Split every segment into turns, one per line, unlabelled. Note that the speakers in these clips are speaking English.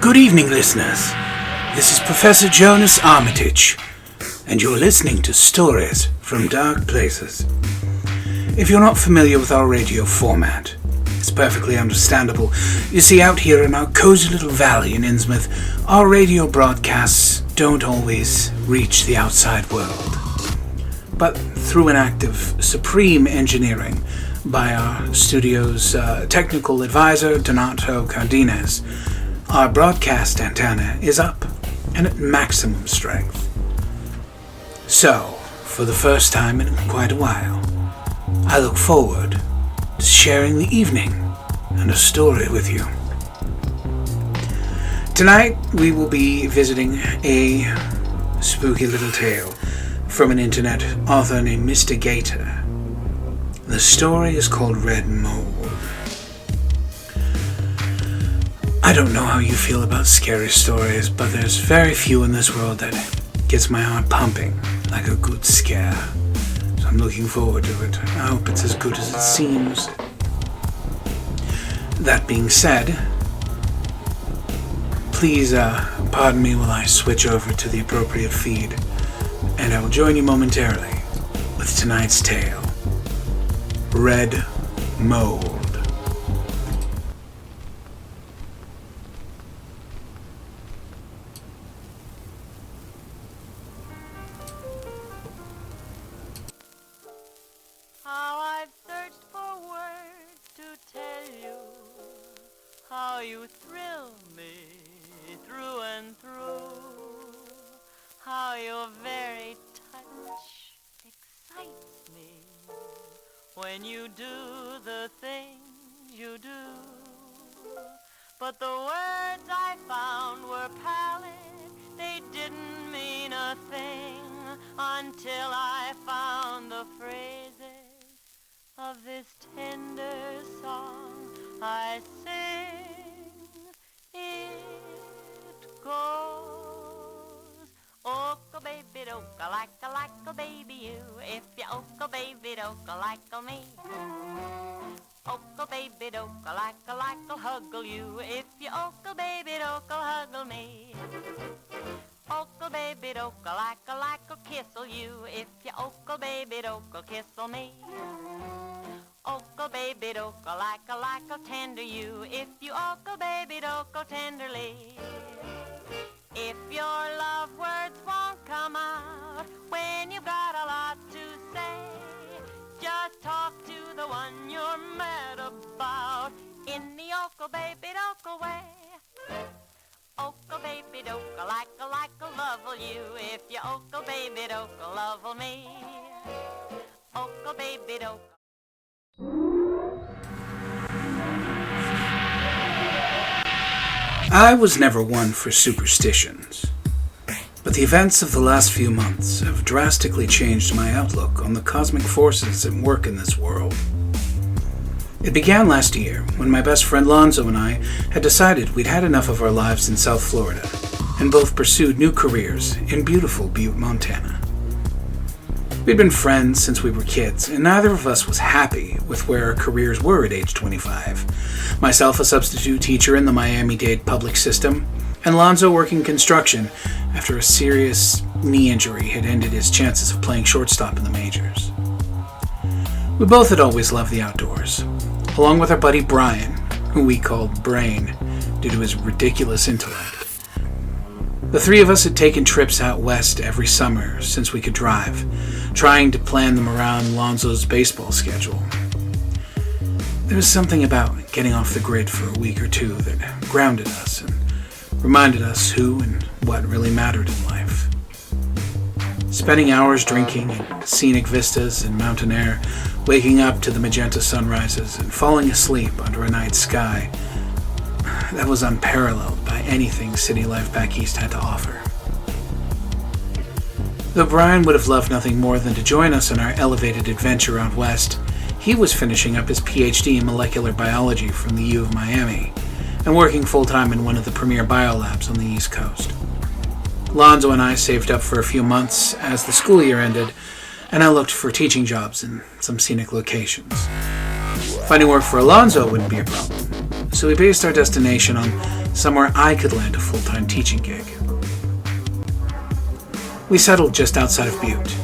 Good evening, listeners. This is Professor Jonas Armitage, and you're listening to Stories from Dark Places. If you're not familiar with our radio format, it's perfectly understandable. You see, out here in our cozy little valley in Innsmouth, our radio broadcasts don't always reach the outside world. But through an act of supreme engineering by our studio's technical advisor, Donato Cardenas, our broadcast antenna is up and at maximum strength. So, for the first time in quite a while, I look forward to sharing the evening and a story with you. Tonight, we will be visiting a spooky little tale from an internet author named MrGator. The story is called Red Mold. I don't know how you feel about scary stories, but there's very few in this world that gets my heart pumping like a good scare. So I'm looking forward to it. I hope it's as good as it seems. That being said, please pardon me while I switch over to the appropriate feed, and I will join you momentarily with tonight's tale, Red Mold.
How I've searched for words to tell you how you thrill me through and through, how your very touch excites me when you do the things you do. But the words I found were pallid, they didn't mean a thing until I found the phrases of this tender song I sing. It goes, oka baby doka like a baby you, if you oka baby doka like me. Oka baby doka like a huggle you, if you oka baby doka huggle me. Oka baby doka like a kissle you, if you oka baby doka kissle me. Oka baby doka like a tender you, if you oka baby doka tenderly. If your love words won't come out when you've got a lot to say, just talk to the one you're mad about in the oka baby doka way. Oka baby doka like a lovell you, if you oka baby doka lovell me. Oka baby doka.
I was never one for superstitions, but the events of the last few months have drastically changed my outlook on the cosmic forces at work in this world. It began last year when my best friend Lonzo and I had decided we'd had enough of our lives in South Florida and both pursued new careers in beautiful Butte, Montana. We'd been friends since we were kids, and neither of us was happy with where our careers were at age 25. Myself a substitute teacher in the Miami-Dade public system, and Lonzo working construction after a serious knee injury had ended his chances of playing shortstop in the majors. We both had always loved the outdoors, along with our buddy Brian, who we called Brain due to his ridiculous intellect. The three of us had taken trips out west every summer since we could drive, trying to plan them around Lonzo's baseball schedule. There was something about getting off the grid for a week or two that grounded us and reminded us who and what really mattered in life. Spending hours drinking in scenic vistas and mountain air, waking up to the magenta sunrises and falling asleep under a night sky, that was unparalleled by anything city life back east had to offer. Though Brian would have loved nothing more than to join us on our elevated adventure out west, he was finishing up his PhD in molecular biology from the U of Miami and working full-time in one of the premier biolabs on the East Coast. Lonzo and I saved up for a few months as the school year ended, and I looked for teaching jobs in some scenic locations. Finding work for Alonzo wouldn't be a problem, so we based our destination on somewhere I could land a full-time teaching gig. We settled just outside of Butte.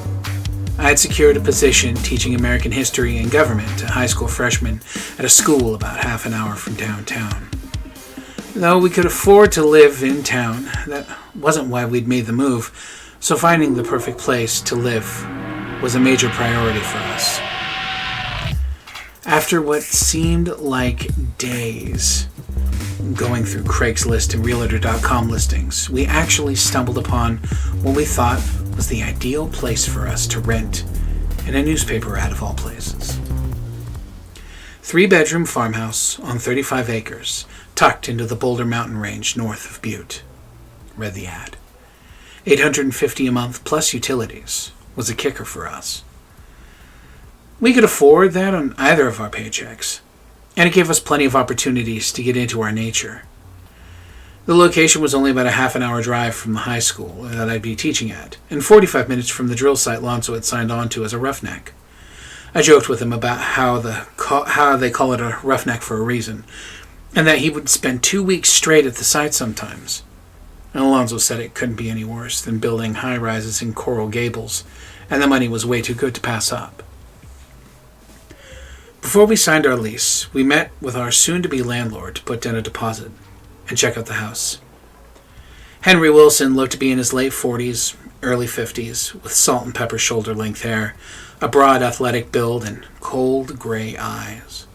I had secured a position teaching American history and government to high school freshmen at a school about half an hour from downtown. Though we could afford to live in town, that wasn't why we'd made the move, so finding the perfect place to live was a major priority for us. After what seemed like days going through Craigslist and Realtor.com listings, we actually stumbled upon what we thought was the ideal place for us to rent in a newspaper ad of all places. 3-bedroom farmhouse on 35 acres, tucked into the Boulder Mountain Range north of Butte, read the ad. $850 a month plus utilities was a kicker for us. We could afford that on either of our paychecks, and it gave us plenty of opportunities to get into our nature. The location was only about a half an hour drive from the high school that I'd be teaching at, and 45 minutes from the drill site Lonzo had signed on to as a roughneck. I joked with him about how they call it a roughneck for a reason, and that he would spend 2 weeks straight at the site sometimes. And Alonzo said it couldn't be any worse than building high-rises in Coral Gables, and the money was way too good to pass up. Before we signed our lease, we met with our soon-to-be landlord to put down a deposit and check out the house. Henry Wilson looked to be in his late 40s, early 50s, with salt and pepper shoulder-length hair, a broad athletic build, and cold gray eyes.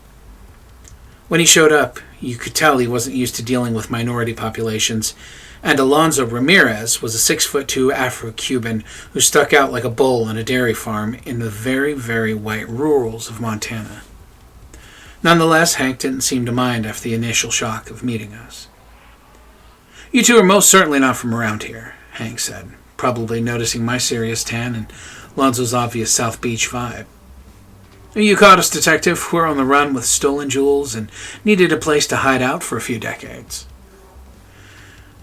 When he showed up, you could tell he wasn't used to dealing with minority populations, and Alonzo Ramirez was a 6'2" Afro-Cuban who stuck out like a bull on a dairy farm in the very, very white rurals of Montana. Nonetheless, Hank didn't seem to mind after the initial shock of meeting us. "You two are most certainly not from around here," Hank said, probably noticing my serious tan and Lonzo's obvious South Beach vibe. "You caught us, Detective. We're on the run with stolen jewels and needed a place to hide out for a few decades."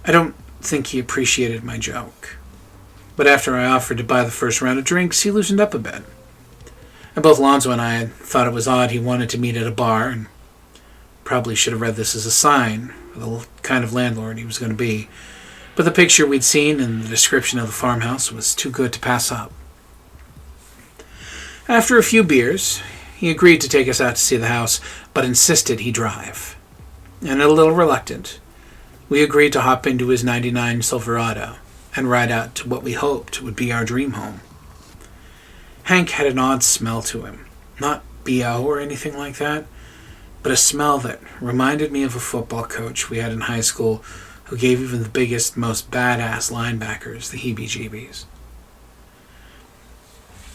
I don't think he appreciated my joke, but after I offered to buy the first round of drinks, he loosened up a bit. And both Lonzo and I had thought it was odd he wanted to meet at a bar, and probably should have read this as a sign for the kind of landlord he was going to be, but the picture we'd seen and the description of the farmhouse was too good to pass up. After a few beers, he agreed to take us out to see the house, but insisted he drive. And a little reluctant, we agreed to hop into his '99 Silverado and ride out to what we hoped would be our dream home. Hank had an odd smell to him, not BO or anything like that, but a smell that reminded me of a football coach we had in high school who gave even the biggest, most badass linebackers the heebie-jeebies.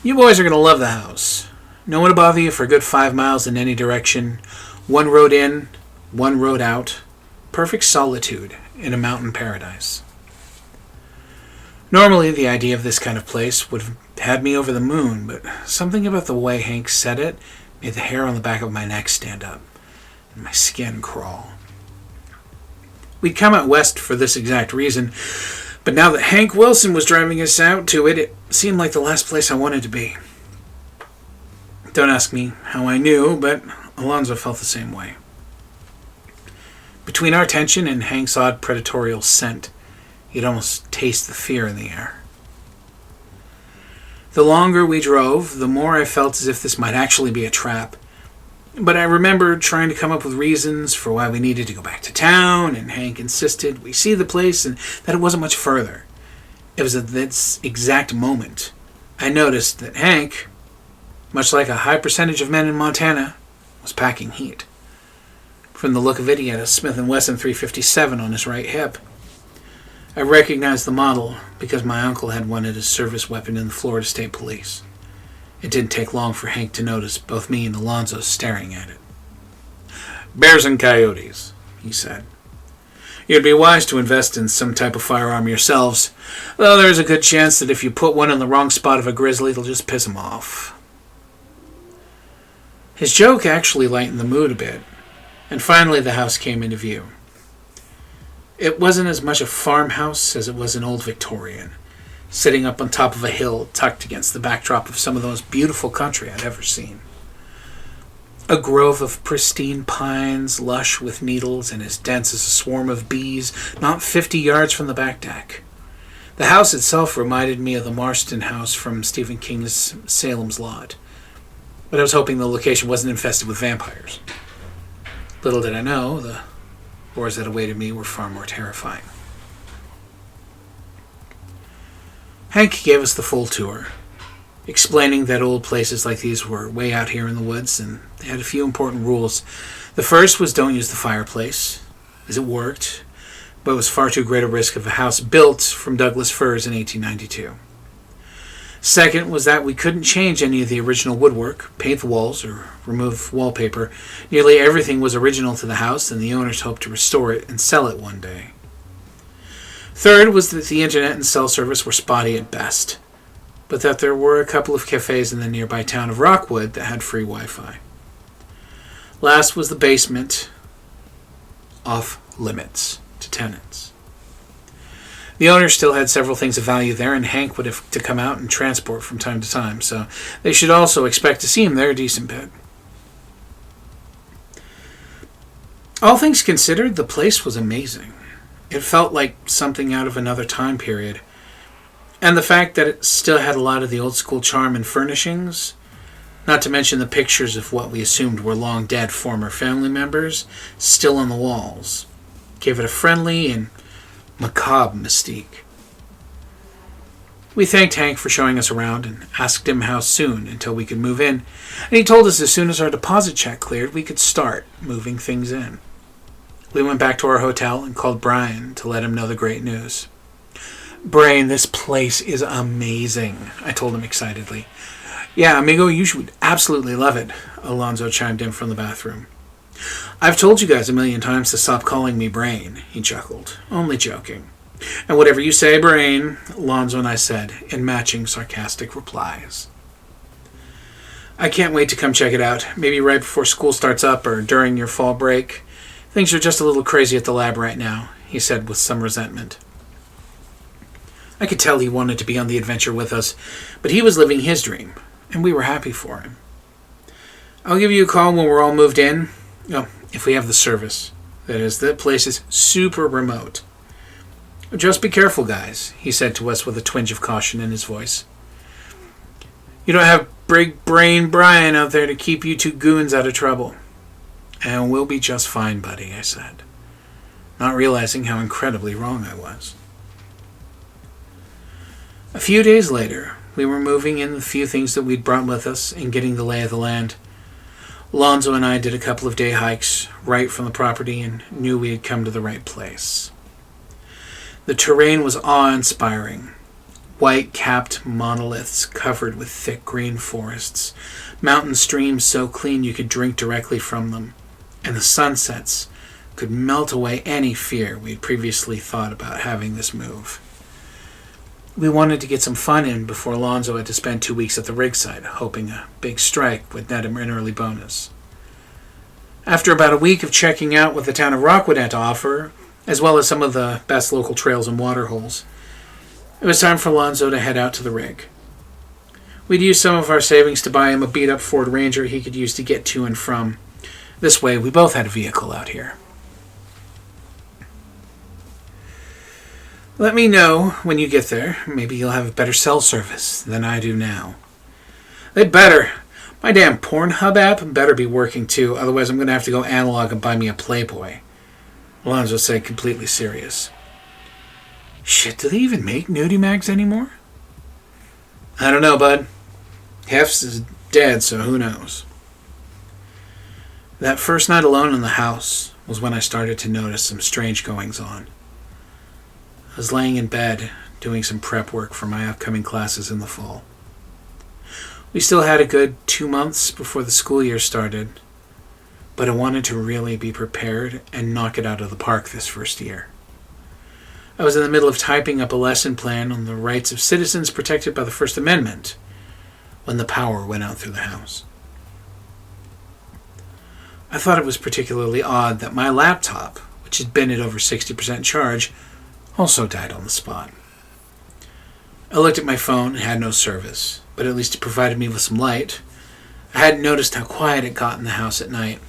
"You boys are going to love the house. No one to bother you for a good 5 miles in any direction. One road in, one road out. Perfect solitude in a mountain paradise." Normally, the idea of this kind of place would have had me over the moon, but something about the way Hank said it made the hair on the back of my neck stand up and my skin crawl. We'd come out west for this exact reason, but now that Hank Wilson was driving us out to it, it seemed like the last place I wanted to be. Don't ask me how I knew, but Alonzo felt the same way. Between our tension and Hank's odd predatorial scent, you'd almost taste the fear in the air. The longer we drove, the more I felt as if this might actually be a trap. But I remembered trying to come up with reasons for why we needed to go back to town, and Hank insisted we see the place and that it wasn't much further. It was at this exact moment I noticed that Hank, much like a high percentage of men in Montana, was packing heat. From the look of it, he had a Smith & Wesson 357 on his right hip. I recognized the model because my uncle had one as his service weapon in the Florida State Police. It didn't take long for Hank to notice both me and Alonzo staring at it. "Bears and coyotes," he said. "You'd be wise to invest in some type of firearm yourselves, though there's a good chance that if you put one in the wrong spot of a grizzly, it'll just piss him off." His joke actually lightened the mood a bit, and finally the house came into view. It wasn't as much a farmhouse as it was an old Victorian, sitting up on top of a hill tucked against the backdrop of some of the most beautiful country I'd ever seen. A grove of pristine pines, lush with needles and as dense as a swarm of bees, not 50 yards from the back deck. The house itself reminded me of the Marston house from Stephen King's Salem's Lot, but I was hoping the location wasn't infested with vampires. Little did I know, the horrors that awaited me were far more terrifying. Hank gave us the full tour, explaining that old places like these were way out here in the woods, and they had a few important rules. The first was don't use the fireplace, as it worked, but it was far too great a risk of a house built from Douglas firs in 1892. Second was that we couldn't change any of the original woodwork, paint the walls, or remove wallpaper. Nearly everything was original to the house, and the owners hoped to restore it and sell it one day. Third was that the internet and cell service were spotty at best, but that there were a couple of cafes in the nearby town of Rockwood that had free Wi-Fi. Last was the basement, off limits to tenants. The owners still had several things of value there, and Hank would have to come out and transport from time to time, so they should also expect to see him there a decent bit. All things considered, the place was amazing. It felt like something out of another time period. And the fact that it still had a lot of the old school charm and furnishings, not to mention the pictures of what we assumed were long dead former family members, still on the walls, gave it a friendly and macabre mystique. We thanked Hank for showing us around and asked him how soon until we could move in, and he told us as soon as our deposit check cleared, we could start moving things in. We went back to our hotel and called Brian to let him know the great news. "Brian, this place is amazing," I told him excitedly. "Yeah, amigo, you should absolutely love it," Alonzo chimed in from the bathroom. "I've told you guys a million times to stop calling me Brain," he chuckled. "Only joking." "And whatever you say, Brain," Alonzo and I said, in matching sarcastic replies. "I can't wait to come check it out, maybe right before school starts up or during your fall break. Things are just a little crazy at the lab right now," he said with some resentment. I could tell he wanted to be on the adventure with us, but he was living his dream, and we were happy for him. "I'll give you a call when we're all moved in. Oh, if we have the service. That is, the place is super remote. Just be careful, guys," he said to us with a twinge of caution in his voice. "You don't have Big Brain Brian out there to keep you two goons out of trouble." "And we'll be just fine, buddy," I said, not realizing how incredibly wrong I was. A few days later, we were moving in the few things that we'd brought with us and getting the lay of the land. Lonzo and I did a couple of day hikes right from the property and knew we had come to the right place. The terrain was awe-inspiring. White-capped monoliths covered with thick green forests, mountain streams so clean you could drink directly from them, and the sunsets could melt away any fear we'd previously thought about having this move. We wanted to get some fun in before Alonzo had to spend 2 weeks at the rig site, hoping a big strike would net him an early bonus. After about a week of checking out what the town of Rockwood had to offer, as well as some of the best local trails and water holes, it was time for Alonzo to head out to the rig. We'd used some of our savings to buy him a beat-up Ford Ranger he could use to get to and from. This way, we both had a vehicle out here. "Let me know when you get there. Maybe you'll have a better cell service than I do now." "They'd better. My damn Pornhub app better be working too, otherwise I'm going to have to go analog and buy me a Playboy," Alonzo said, completely serious. "Shit, do they even make nudie mags anymore?" "I don't know, bud. Hef's is dead, so who knows." That first night alone in the house was when I started to notice some strange goings-on. I was laying in bed, doing some prep work for my upcoming classes in the fall. We still had a good 2 months before the school year started, but I wanted to really be prepared and knock it out of the park this first year. I was in the middle of typing up a lesson plan on the rights of citizens protected by the First Amendment when the power went out through the house. I thought it was particularly odd that my laptop, which had been at over 60% charge, also died on the spot. I looked at my phone and had no service, but at least it provided me with some light. I hadn't noticed how quiet it got in the house at night,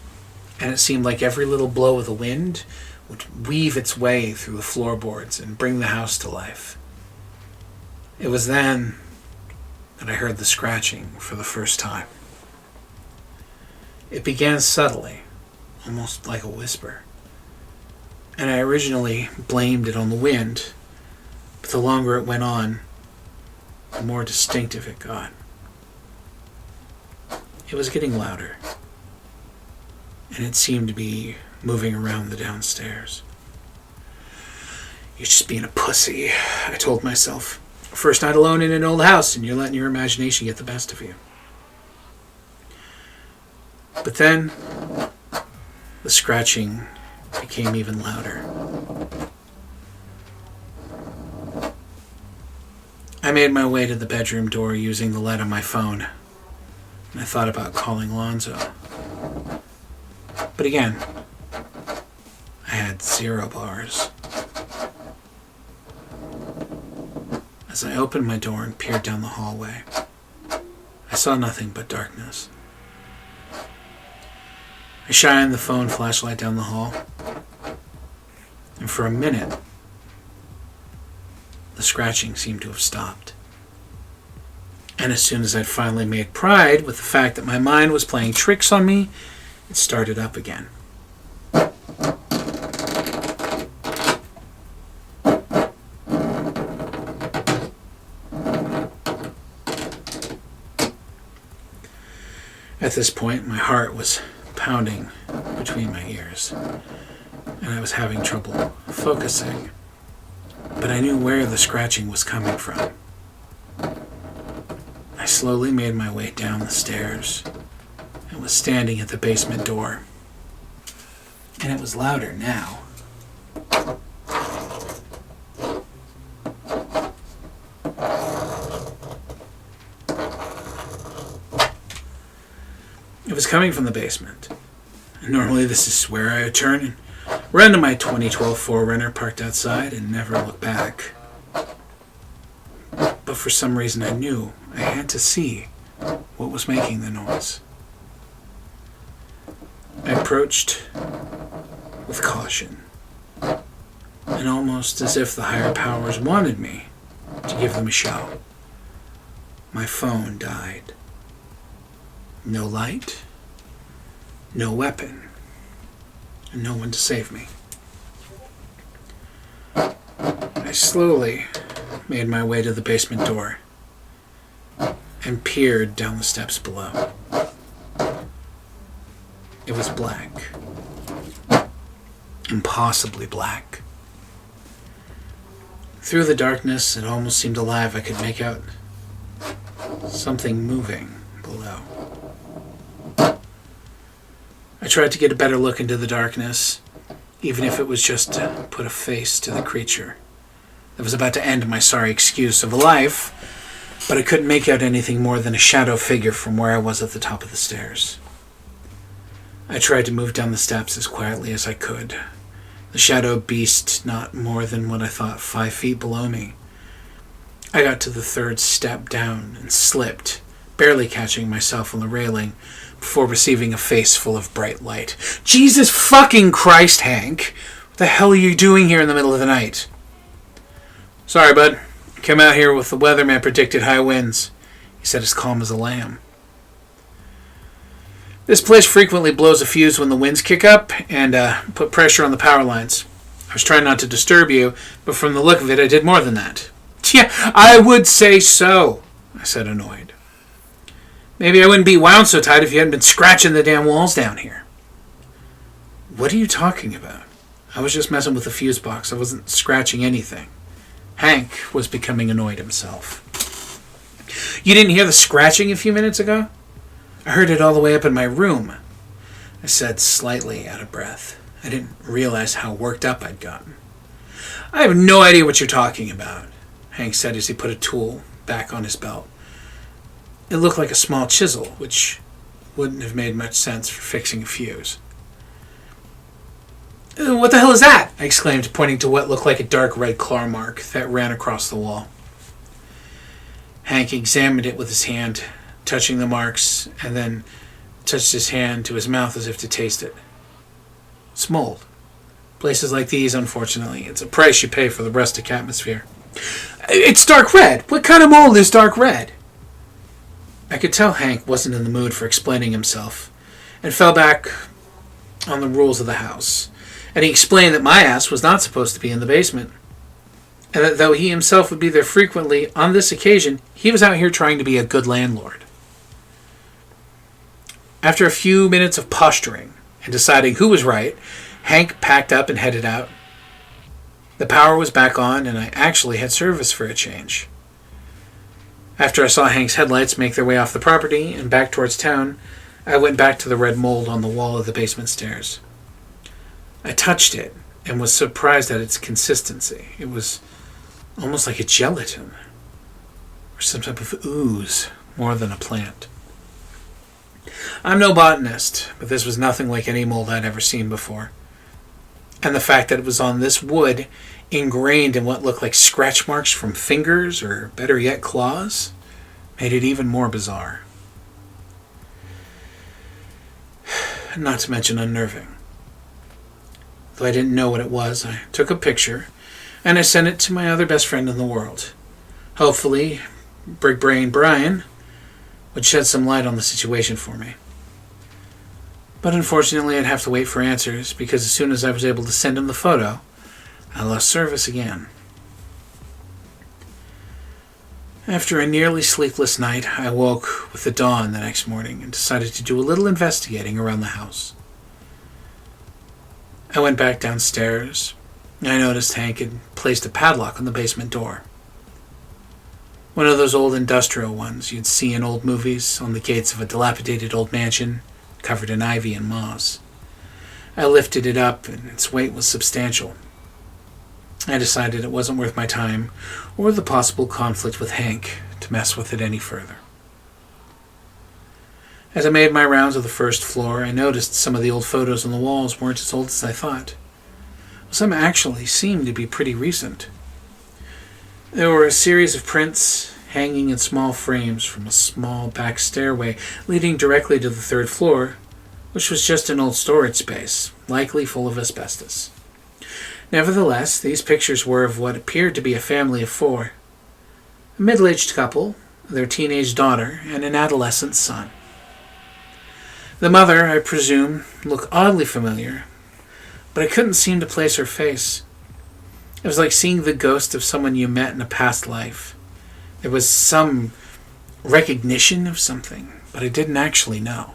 and it seemed like every little blow of the wind would weave its way through the floorboards and bring the house to life. It was then that I heard the scratching for the first time. It began subtly, almost like a whisper, and I originally blamed it on the wind, but the longer it went on, the more distinctive it got. It was getting louder, and it seemed to be moving around the downstairs. You're just being a pussy, I told myself. First night alone in an old house, and you're letting your imagination get the best of you. But then, the scratching became even louder. I made my way to the bedroom door using the light on my phone, and I thought about calling Lonzo. But again, I had 0 bars. As I opened my door and peered down the hallway, I saw nothing but darkness. I shined the phone flashlight down the hall, and for a minute, the scratching seemed to have stopped. And as soon as I'd finally made pride with the fact that my mind was playing tricks on me, it started up again. At this point, my heart was pounding between my ears, and I was having trouble focusing, but I knew where the scratching was coming from. I slowly made my way down the stairs and was standing at the basement door, and it was louder now. It was coming from the basement. Normally this is where I would turn and run to my 2012 4Runner parked outside and never look back. But for some reason I knew I had to see what was making the noise. I approached with caution, and almost as if the higher powers wanted me to give them a show. My phone died. No light, no weapon, and no one to save me. I slowly made my way to the basement door and peered down the steps below. It was black. Impossibly black. Through the darkness, it almost seemed alive. I could make out something moving below. I tried to get a better look into the darkness, even if it was just to put a face to the creature that was about to end my sorry excuse of a life, but I couldn't make out anything more than a shadow figure from where I was at the top of the stairs. I tried to move down the steps as quietly as I could, the shadow beast not more than what I thought 5 feet below me. I got to the 3rd step down and slipped, barely catching myself on the railing, before receiving a face full of bright light. Jesus fucking Christ, Hank! What the hell are you doing here in the middle of the night? Sorry, bud. Came out here with the weatherman predicted high winds. He said as calm as a lamb. This place frequently blows a fuse when the winds kick up and put pressure on the power lines. I was trying not to disturb you, but from the look of it, I did more than that. Yeah, I would say so, I said, annoyed. Maybe I wouldn't be wound so tight if you hadn't been scratching the damn walls down here. What are you talking about? I was just messing with the fuse box. I wasn't scratching anything. Hank was becoming annoyed himself. You didn't hear the scratching a few minutes ago? I heard it all the way up in my room, I said, slightly out of breath. I didn't realize how worked up I'd gotten. I have no idea what you're talking about, Hank said as he put a tool back on his belt. It looked like a small chisel, which wouldn't have made much sense for fixing a fuse. What the hell is that? I exclaimed, pointing to what looked like a dark red claw mark that ran across the wall. Hank examined it with his hand, touching the marks, and then touched his hand to his mouth as if to taste it. It's mold. Places like these, unfortunately, it's a price you pay for the rustic atmosphere. It's dark red. What kind of mold is dark red? I could tell Hank wasn't in the mood for explaining himself, and fell back on the rules of the house. And he explained that my ass was not supposed to be in the basement, and that though he himself would be there frequently, on this occasion, he was out here trying to be a good landlord. After a few minutes of posturing and deciding who was right, Hank packed up and headed out. The power was back on, and I actually had service for a change. After I saw Hank's headlights make their way off the property and back towards town, I went back to the red mold on the wall of the basement stairs. I touched it and was surprised at its consistency. It was almost like a gelatin, or some type of ooze, more than a plant. I'm no botanist, but this was nothing like any mold I'd ever seen before. And the fact that it was on this wood, ingrained in what looked like scratch marks from fingers, or better yet claws, made it even more bizarre. Not to mention unnerving. Though I didn't know what it was, I took a picture, and I sent it to my other best friend in the world. Hopefully, Big Brain Brian would shed some light on the situation for me. But unfortunately, I'd have to wait for answers, because as soon as I was able to send him the photo, I lost service again. After a nearly sleepless night, I woke with the dawn the next morning and decided to do a little investigating around the house. I went back downstairs, and I noticed Hank had placed a padlock on the basement door. One of those old industrial ones you'd see in old movies on the gates of a dilapidated old mansion covered in ivy and moss. I lifted it up, and its weight was substantial. I decided it wasn't worth my time or the possible conflict with Hank to mess with it any further. As I made my rounds of the first floor, I noticed some of the old photos on the walls weren't as old as I thought. Some actually seemed to be pretty recent. There were a series of prints hanging in small frames from a small back stairway leading directly to the third floor, which was just an old storage space, likely full of asbestos. Nevertheless, these pictures were of what appeared to be a family of four. A middle-aged couple, their teenage daughter, and an adolescent son. The mother, I presume, looked oddly familiar, but I couldn't seem to place her face. It was like seeing the ghost of someone you met in a past life. There was some recognition of something, but I didn't actually know.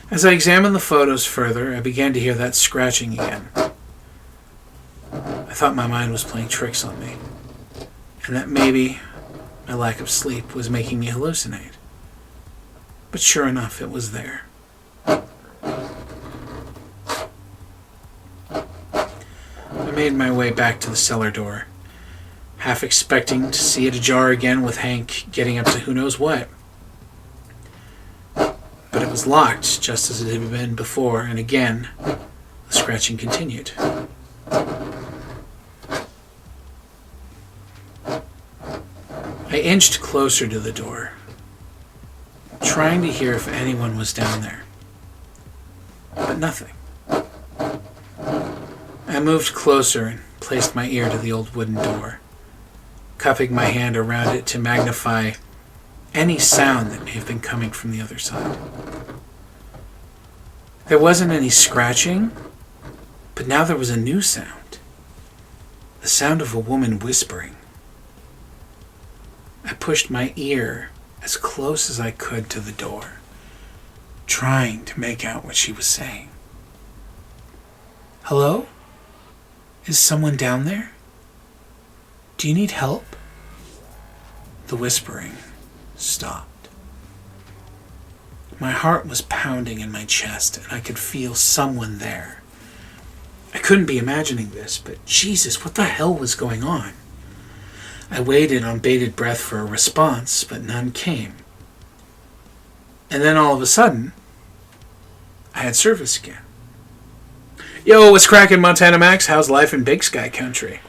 As I examined the photos further, I began to hear that scratching again. I thought my mind was playing tricks on me, and that maybe my lack of sleep was making me hallucinate. But sure enough, it was there. I made my way back to the cellar door, half expecting to see it ajar again with Hank getting up to who knows what. But it was locked, just as it had been before, and again, the scratching continued. I inched closer to the door, trying to hear if anyone was down there. But nothing. I moved closer and placed my ear to the old wooden door, cupping my hand around it to magnify any sound that may have been coming from the other side. There wasn't any scratching, but now there was a new sound. The sound of a woman whispering. I pushed my ear as close as I could to the door, trying to make out what she was saying. "Hello? Is someone down there? Do you need help?" The whispering stopped. My heart was pounding in my chest, and I could feel someone there. I couldn't be imagining this, but Jesus, what the hell was going on? I waited on bated breath for a response, but none came. And then all of a sudden, I had service again. "Yo, what's cracking, Montana Max? How's life in Big Sky Country?"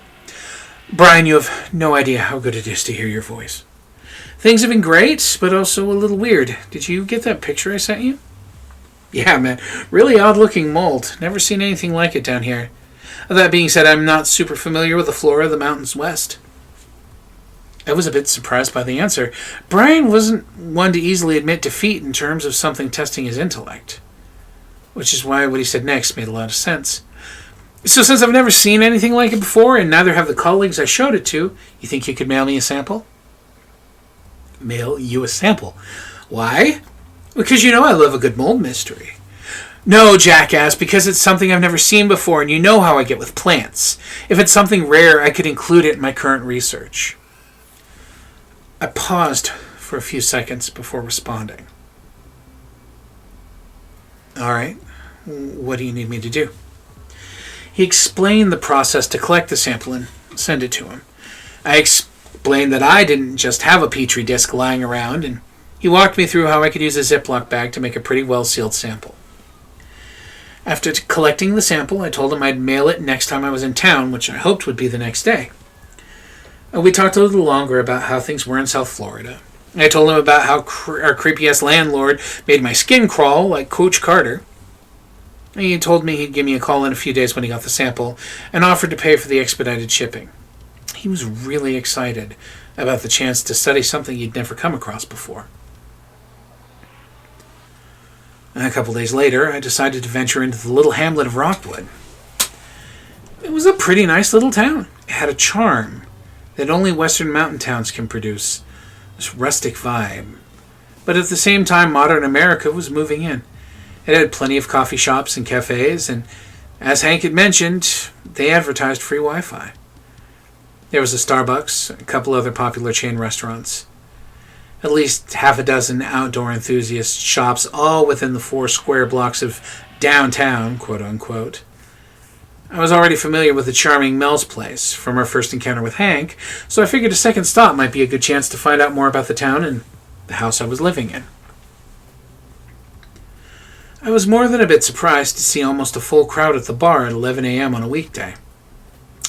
"Brian, you have no idea how good it is to hear your voice. Things have been great, but also a little weird. Did you get that picture I sent you? Yeah, man. Really odd-looking mold. Never seen anything like it down here. That being said, I'm not super familiar with the flora of the mountains west. I was a bit surprised by the answer. Brian wasn't one to easily admit defeat in terms of something testing his intellect. Which is why what he said next made a lot of sense. So since I've never seen anything like it before, and neither have the colleagues I showed it to, you think you could mail me a sample? Mail you a sample? Why? Because you know I love a good mold mystery. No, jackass, because it's something I've never seen before, and you know how I get with plants. If it's something rare, I could include it in my current research. I paused for a few seconds before responding. All right, what do you need me to do? He explained the process to collect the sample and send it to him. I explained that I didn't just have a Petri disk lying around, and he walked me through how I could use a Ziploc bag to make a pretty well-sealed sample. After collecting the sample, I told him I'd mail it next time I was in town, which I hoped would be the next day. We talked a little longer about how things were in South Florida. I told him about how our creepy-ass landlord made my skin crawl like Coach Carter. He told me he'd give me a call in a few days when he got the sample and offered to pay for the expedited shipping. He was really excited about the chance to study something he'd never come across before. And a couple days later, I decided to venture into the little hamlet of Rockwood. It was a pretty nice little town. It had a charm that only western mountain towns can produce, this rustic vibe. But at the same time, modern America was moving in. It had plenty of coffee shops and cafes, and as Hank had mentioned, they advertised free Wi-Fi. There was a Starbucks, a couple other popular chain restaurants, at least half a dozen outdoor enthusiast shops, all within the 4 square blocks of downtown, quote-unquote. I was already familiar with the charming Mel's place from our first encounter with Hank, so I figured a second stop might be a good chance to find out more about the town and the house I was living in. I was more than a bit surprised to see almost a full crowd at the bar at 11 a.m. on a weekday.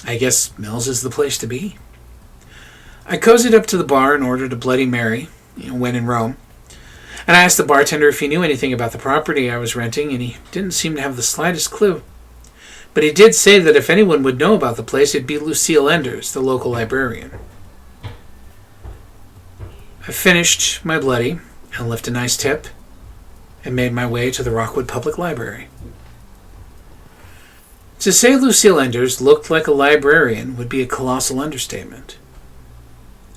I guess Mel's is the place to be. I cozied up to the bar and ordered a Bloody Mary, when in Rome, and I asked the bartender if he knew anything about the property I was renting, and he didn't seem to have the slightest clue. But he did say that if anyone would know about the place, it'd be Lucille Enders, the local librarian. I finished my Bloody and left a nice tip and made my way to the Rockwood Public Library. To say Lucille Enders looked like a librarian would be a colossal understatement.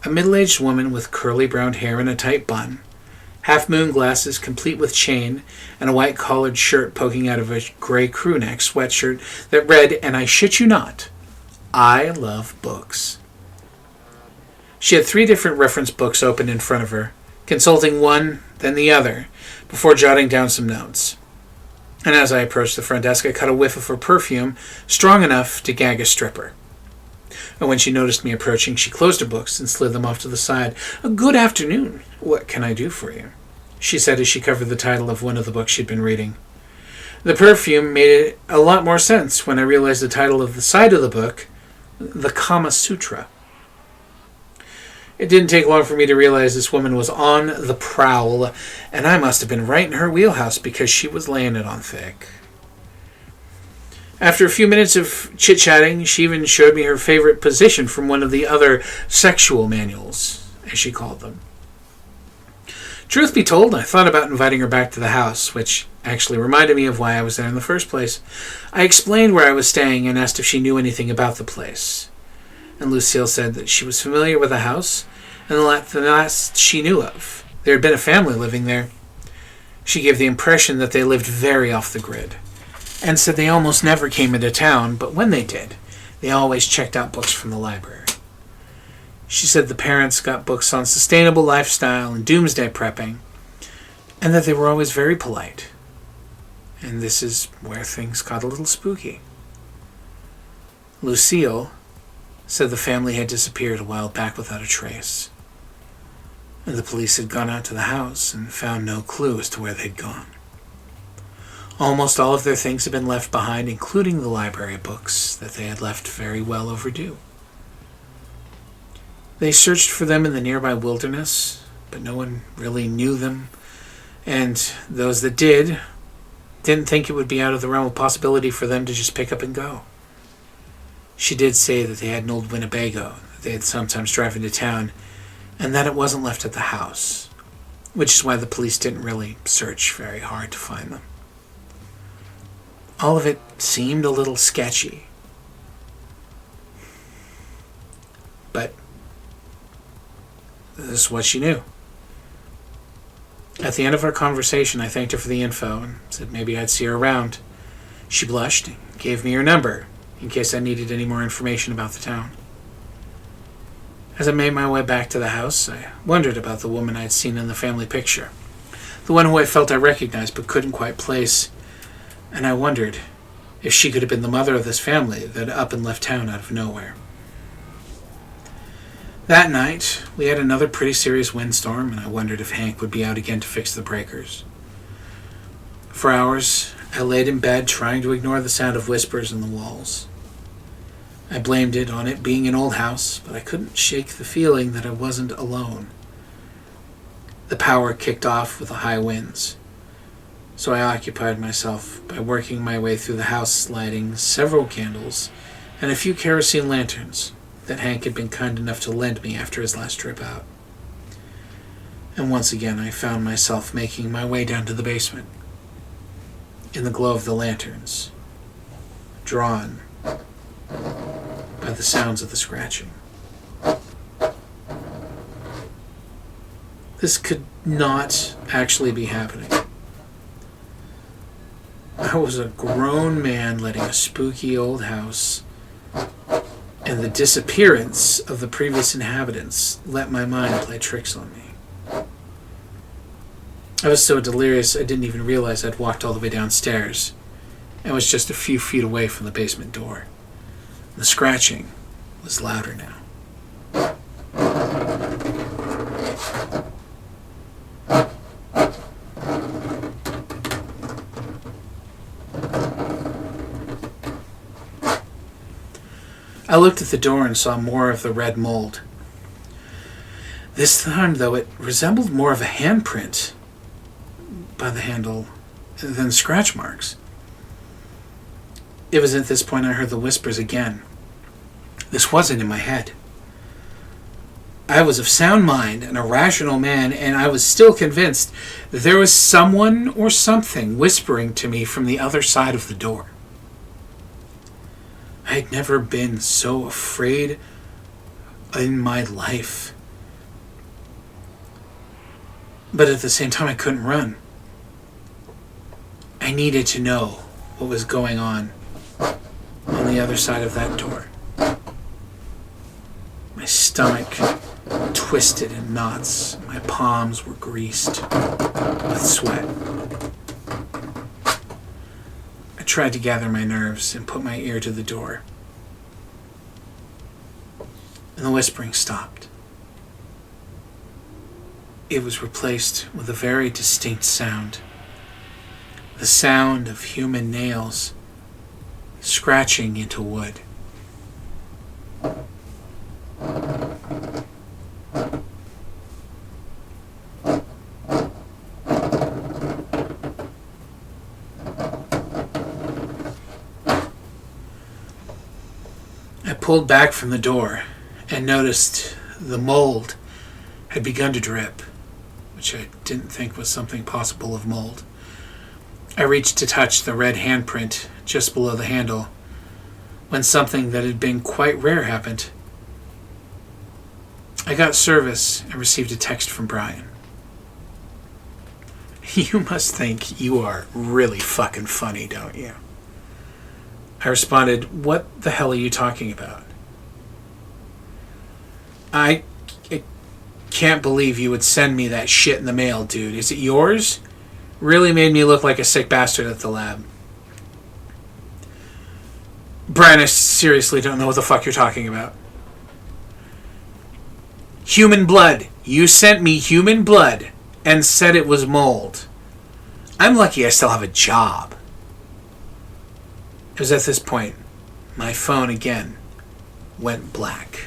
A middle-aged woman with curly brown hair and a tight bun, half-moon glasses complete with chain, and a white collared shirt poking out of a gray crewneck sweatshirt that read, and I shit you not, I love books. She had 3 different reference books open in front of her, consulting one, then the other, before jotting down some notes. And as I approached the front desk, I caught a whiff of her perfume, strong enough to gag a stripper. And when she noticed me approaching, she closed her books and slid them off to the side. "Good afternoon. What can I do for you?" she said as she covered the title of one of the books she'd been reading. The perfume made a lot more sense when I realized the title of the side of the book, The Kama Sutra. It didn't take long for me to realize this woman was on the prowl, and I must have been right in her wheelhouse because she was laying it on thick. After a few minutes of chit-chatting, she even showed me her favorite position from one of the other sexual manuals, as she called them. Truth be told, I thought about inviting her back to the house, which actually reminded me of why I was there in the first place. I explained where I was staying and asked if she knew anything about the place. And Lucille said that she was familiar with the house, and the last she knew of, there had been a family living there. She gave the impression that they lived very off the grid, and said they almost never came into town, but when they did, they always checked out books from the library. She said the parents got books on sustainable lifestyle and doomsday prepping, and that they were always very polite. And this is where things got a little spooky. Lucille said the family had disappeared a while back without a trace, and the police had gone out to the house and found no clue as to where they'd gone. Almost all of their things had been left behind, including the library books that they had left very well overdue. They searched for them in the nearby wilderness, but no one really knew them, and those that didn't think it would be out of the realm of possibility for them to just pick up and go. She did say that they had an old Winnebago that they had sometimes drive into town, and that it wasn't left at the house, which is why the police didn't really search very hard to find them. All of it seemed a little sketchy. But this is what she knew. At the end of our conversation, I thanked her for the info and said maybe I'd see her around. She blushed and gave me her number in case I needed any more information about the town. As I made my way back to the house, I wondered about the woman I'd seen in the family picture. The one who I felt I recognized but couldn't quite place. And I wondered if she could have been the mother of this family that up and left town out of nowhere. That night, we had another pretty serious windstorm, and I wondered if Hank would be out again to fix the breakers. For hours, I laid in bed trying to ignore the sound of whispers in the walls. I blamed it on it being an old house, but I couldn't shake the feeling that I wasn't alone. The power kicked off with the high winds, so I occupied myself by working my way through the house, lighting several candles and a few kerosene lanterns that Hank had been kind enough to lend me after his last trip out. And once again I found myself making my way down to the basement, in the glow of the lanterns, drawn by the sounds of the scratching. This could not actually be happening. I was a grown man letting a spooky old house and the disappearance of the previous inhabitants let my mind play tricks on me. I was so delirious I didn't even realize I'd walked all the way downstairs and was just a few feet away from the basement door. The scratching was louder now. I looked at the door and saw more of the red mold. This time, though, it resembled more of a handprint by the handle than scratch marks. It was at this point I heard the whispers again. This wasn't in my head. I was of sound mind and a rational man, and I was still convinced that there was someone or something whispering to me from the other side of the door. I had never been so afraid in my life. But at the same time, I couldn't run. I needed to know what was going on the other side of that door. My stomach twisted in knots. My palms were greased with sweat. I tried to gather my nerves and put my ear to the door. And the whispering stopped. It was replaced with a very distinct sound. The sound of human nails scratching into wood. I pulled back from the door and noticed the mold had begun to drip, which I didn't think was something possible of mold. I reached to touch the red handprint just below the handle when something that had been quite rare happened. I got service and received a text from Brian. "You must think you are really fucking funny, don't you?" I responded, "What the hell are you talking about?" I can't believe you would send me that shit in the mail, dude. Is it yours? Really made me look like a sick bastard at the lab. Brian, I seriously don't know what the fuck you're talking about. Human blood. You sent me human blood and said it was mold. I'm lucky I still have a job. It was at this point my phone again went black.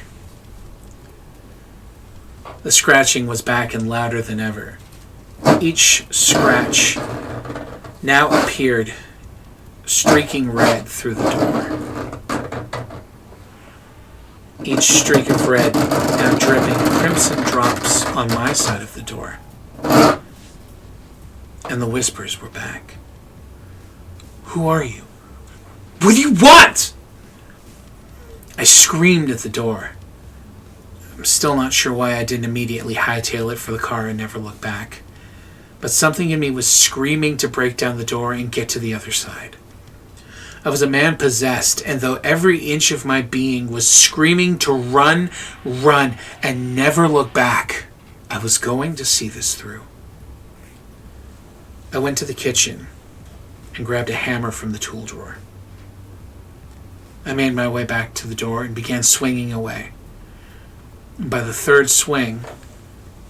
The scratching was back and louder than ever. Each scratch now appeared streaking red through the door. Each streak of red now dripping crimson drops on my side of the door. And the whispers were back. Who are you? What do you want? I screamed at the door. I'm still not sure why I didn't immediately hightail it for the car and never look back. But something in me was screaming to break down the door and get to the other side. I was a man possessed, and though every inch of my being was screaming to run, and never look back, I was going to see this through. I went to the kitchen and grabbed a hammer from the tool drawer. I made my way back to the door and began swinging away. And by the third swing,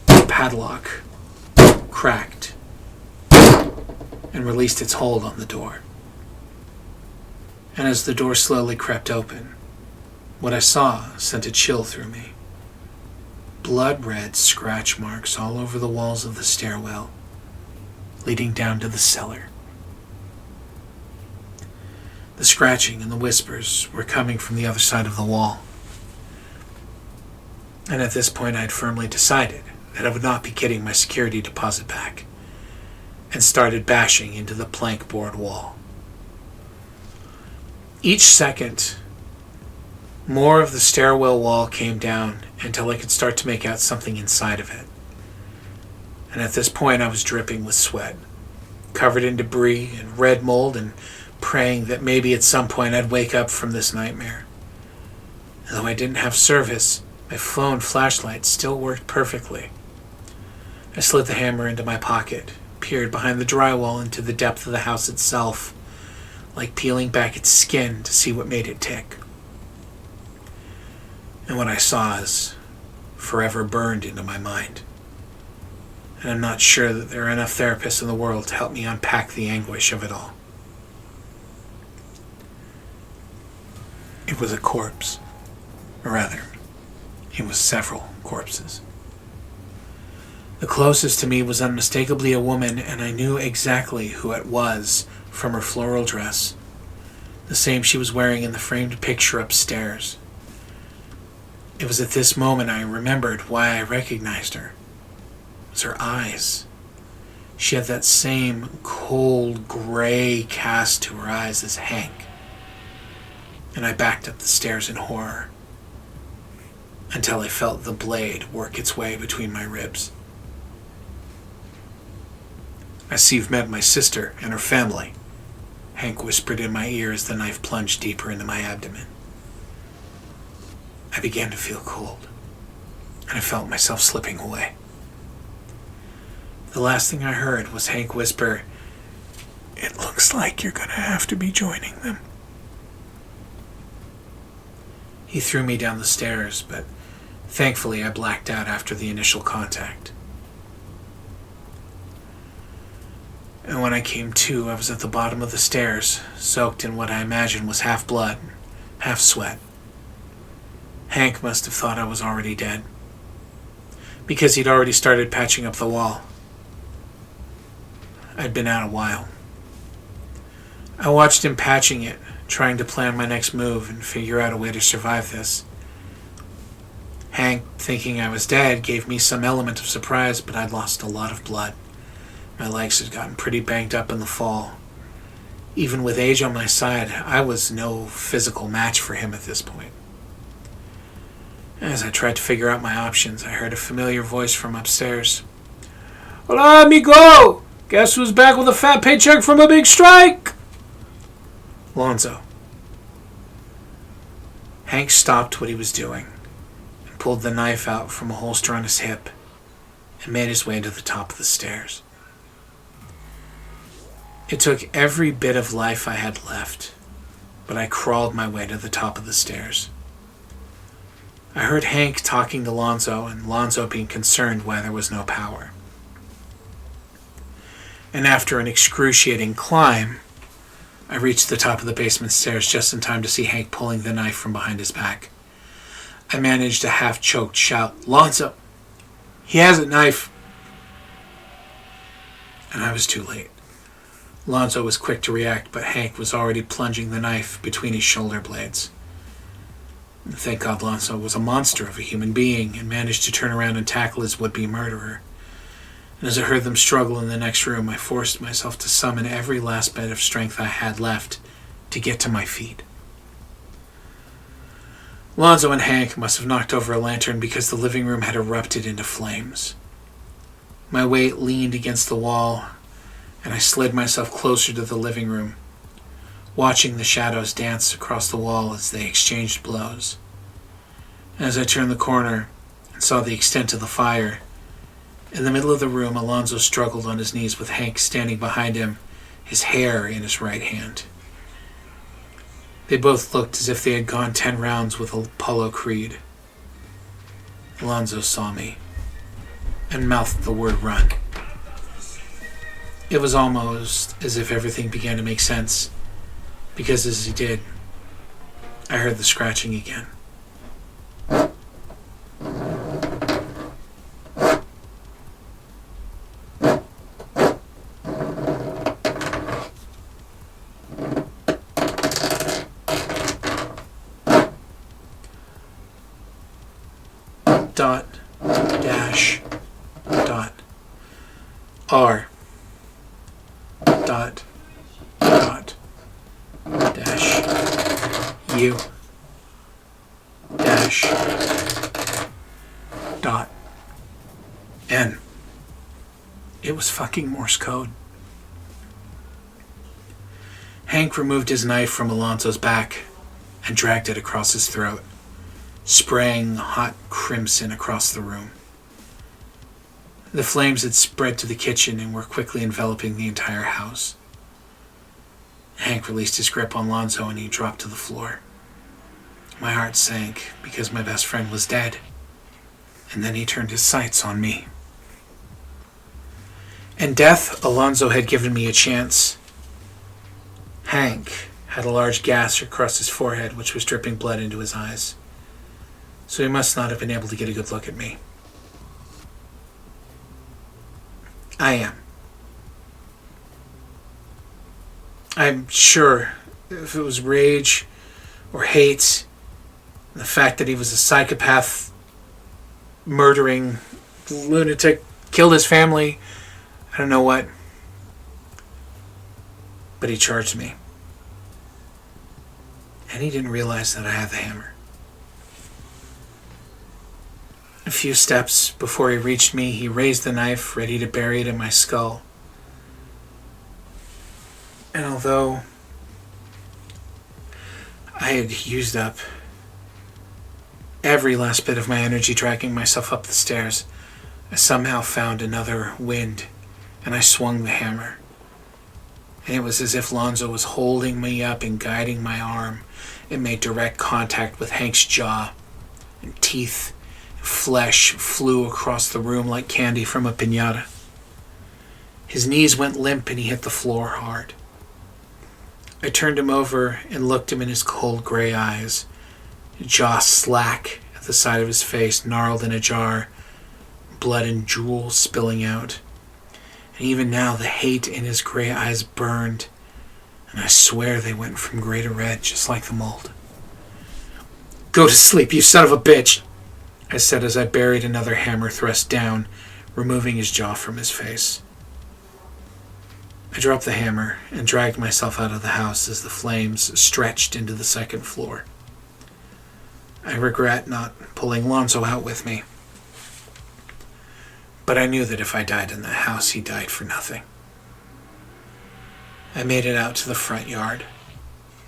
the padlock cracked and released its hold on the door. And as the door slowly crept open, what I saw sent a chill through me. Blood-red scratch marks all over the walls of the stairwell, leading down to the cellar. The scratching and the whispers were coming from the other side of the wall. And at this point I had firmly decided that I would not be getting my security deposit back, and started bashing into the plank board wall. Each second, more of the stairwell wall came down until I could start to make out something inside of it. And at this point I was dripping with sweat, covered in debris and red mold, and praying that maybe at some point I'd wake up from this nightmare. And though I didn't have service, my phone flashlight still worked perfectly. I slid the hammer into my pocket, peered behind the drywall into the depth of the house itself, like peeling back its skin to see what made it tick. And what I saw is forever burned into my mind. And I'm not sure that there are enough therapists in the world to help me unpack the anguish of it all. It was a corpse. Or rather, it was several corpses. The closest to me was unmistakably a woman, and I knew exactly who it was from her floral dress, the same she was wearing in the framed picture upstairs. It was at this moment I remembered why I recognized her. It was her eyes. She had that same cold gray cast to her eyes as Hank. And I backed up the stairs in horror until I felt the blade work its way between my ribs. "I see you've met my sister and her family," Hank whispered in my ear as the knife plunged deeper into my abdomen. I began to feel cold, and I felt myself slipping away. The last thing I heard was Hank whisper, "It looks like you're going to have to be joining them." He threw me down the stairs, but thankfully I blacked out after the initial contact. And when I came to, I was at the bottom of the stairs, soaked in what I imagined was half blood, half sweat. Hank must have thought I was already dead, because he'd already started patching up the wall. I'd been out a while. I watched him patching it, trying to plan my next move and figure out a way to survive this. Hank, thinking I was dead, gave me some element of surprise, but I'd lost a lot of blood. My legs had gotten pretty banged up in the fall. Even with age on my side, I was no physical match for him at this point. As I tried to figure out my options, I heard a familiar voice from upstairs. "Hola, amigo! Guess who's back with a fat paycheck from a big strike?" Lonzo. Hank stopped what he was doing and pulled the knife out from a holster on his hip and made his way to the top of the stairs. It took every bit of life I had left, but I crawled my way to the top of the stairs. I heard Hank talking to Lonzo, and Lonzo being concerned why there was no power. And after an excruciating climb, I reached the top of the basement stairs just in time to see Hank pulling the knife from behind his back. I managed a half-choked shout, "Lonzo!" He has a knife. And I was too late. Alonzo was quick to react, but Hank was already plunging the knife between his shoulder blades. Thank God Alonzo was a monster of a human being and managed to turn around and tackle his would-be murderer. And as I heard them struggle in the next room, I forced myself to summon every last bit of strength I had left to get to my feet. Alonzo and Hank must have knocked over a lantern because the living room had erupted into flames. My weight leaned against the wall, and I slid myself closer to the living room, watching the shadows dance across the wall as they exchanged blows. As I turned the corner and saw the extent of the fire, in the middle of the room, Alonzo struggled on his knees with Hank standing behind him, his hair in his right hand. They both looked as if they had gone 10 rounds with Apollo Creed. Alonzo saw me and mouthed the word run. It was almost as if everything began to make sense, because as he did, I heard the scratching again. Dot, dash, dot, R, dot, dot, dash, U, dash, dot, N. It was fucking Morse code. Hank removed his knife from Alonzo's back and dragged it across his throat, spraying hot crimson across the room. The flames had spread to the kitchen and were quickly enveloping the entire house. Hank released his grip on Alonzo and he dropped to the floor. My heart sank because my best friend was dead, and then he turned his sights on me. In death, Alonzo had given me a chance. Hank had a large gash across his forehead which was dripping blood into his eyes, so he must not have been able to get a good look at me. I'm sure if it was rage or hate, the fact that he was a psychopath, murdering lunatic, killed his family, I don't know what, but he charged me. And he didn't realize that I had the hammer. A few steps before he reached me, he raised the knife, ready to bury it in my skull. And although I had used up every last bit of my energy dragging myself up the stairs, I somehow found another wind, and I swung the hammer. And it was as if Lonzo was holding me up and guiding my arm. It made direct contact with Hank's jaw, and teeth and flesh flew across the room like candy from a piñata. His knees went limp and he hit the floor hard. I turned him over and looked him in his cold gray eyes, jaw slack at the side of his face, gnarled in a jar, blood and drool spilling out. And even now the hate in his gray eyes burned, and I swear they went from gray to red just like the mold. "Go to sleep, you son of a bitch," I said as I buried another hammer thrust down, removing his jaw from his face. I dropped the hammer and dragged myself out of the house as the flames stretched into the second floor. I regret not pulling Lonzo out with me, but I knew that if I died in that house, he died for nothing. I made it out to the front yard,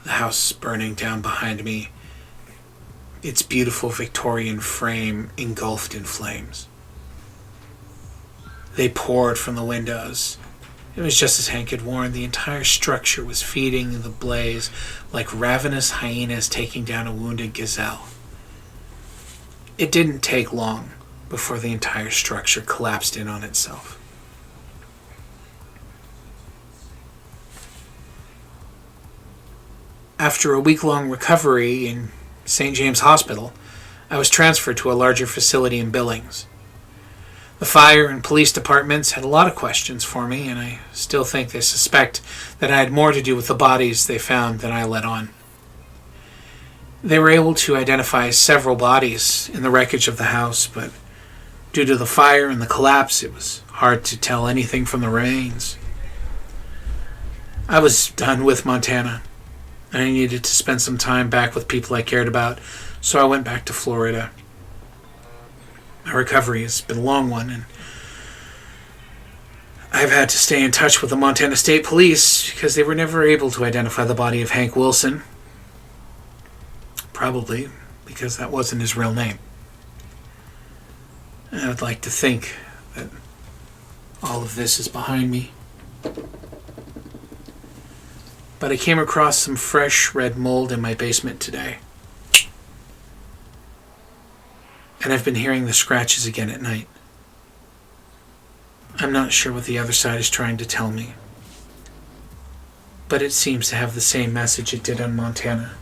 the house burning down behind me, its beautiful Victorian frame engulfed in flames. They poured from the windows. It was just as Hank had warned. The entire structure was feeding the blaze like ravenous hyenas taking down a wounded gazelle. It didn't take long before the entire structure collapsed in on itself. After a week-long recovery in St. James Hospital, I was transferred to a larger facility in Billings. The fire and police departments had a lot of questions for me, and I still think they suspect that I had more to do with the bodies they found than I let on. They were able to identify several bodies in the wreckage of the house, but due to the fire and the collapse, it was hard to tell anything from the remains. I was done with Montana. I needed to spend some time back with people I cared about, so I went back to Florida. My recovery has been a long one, and I've had to stay in touch with the Montana State Police because they were never able to identify the body of Hank Wilson. Probably because that wasn't his real name. And I would like to think that all of this is behind me. But I came across some fresh red mold in my basement today. And I've been hearing the scratches again at night. I'm not sure what the other side is trying to tell me, but it seems to have the same message it did on Montana.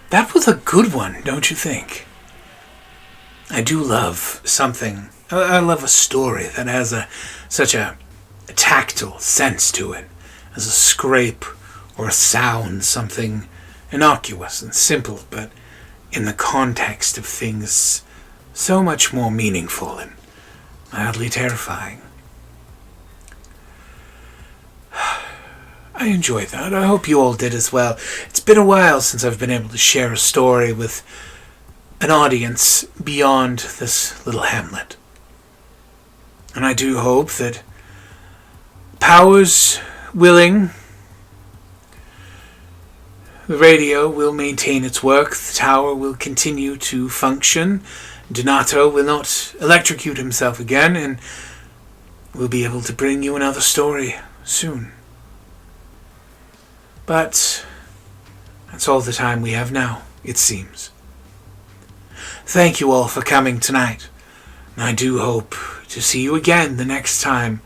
That was a good one, don't you think? I do love something. I love a story that has such a tactile sense to it, as a scrape or a sound, something innocuous and simple, but in the context of things so much more meaningful and mildly terrifying. I enjoyed that. I hope you all did as well. It's been a while since I've been able to share a story with an audience beyond this little hamlet. And I do hope that, powers willing, the radio will maintain its work, the tower will continue to function, Donato will not electrocute himself again, and we'll be able to bring you another story soon. But that's all the time we have now, it seems. Thank you all for coming tonight, and I do hope to see you again the next time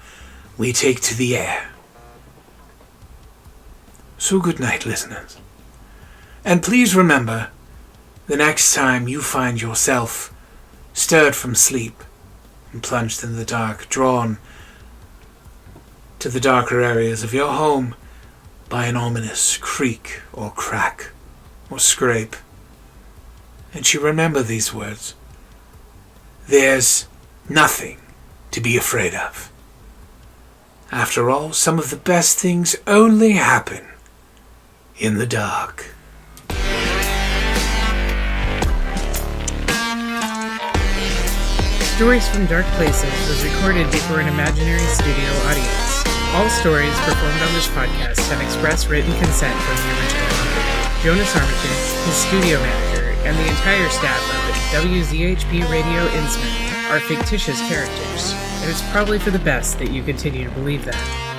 we take to the air. So good night, listeners. And please remember, the next time you find yourself stirred from sleep and plunged in the dark, drawn to the darker areas of your home by an ominous creak or crack or scrape, and you remember these words: there's nothing to be afraid of. After all, some of the best things only happen in the dark.
Stories from Dark Places was recorded before an imaginary studio audience. All stories performed on this podcast have express written consent from the original author. Jonas Armitage, his studio manager, and the entire staff of WZHP Radio Innsmouth are fictitious characters, and it's probably for the best that you continue to believe that.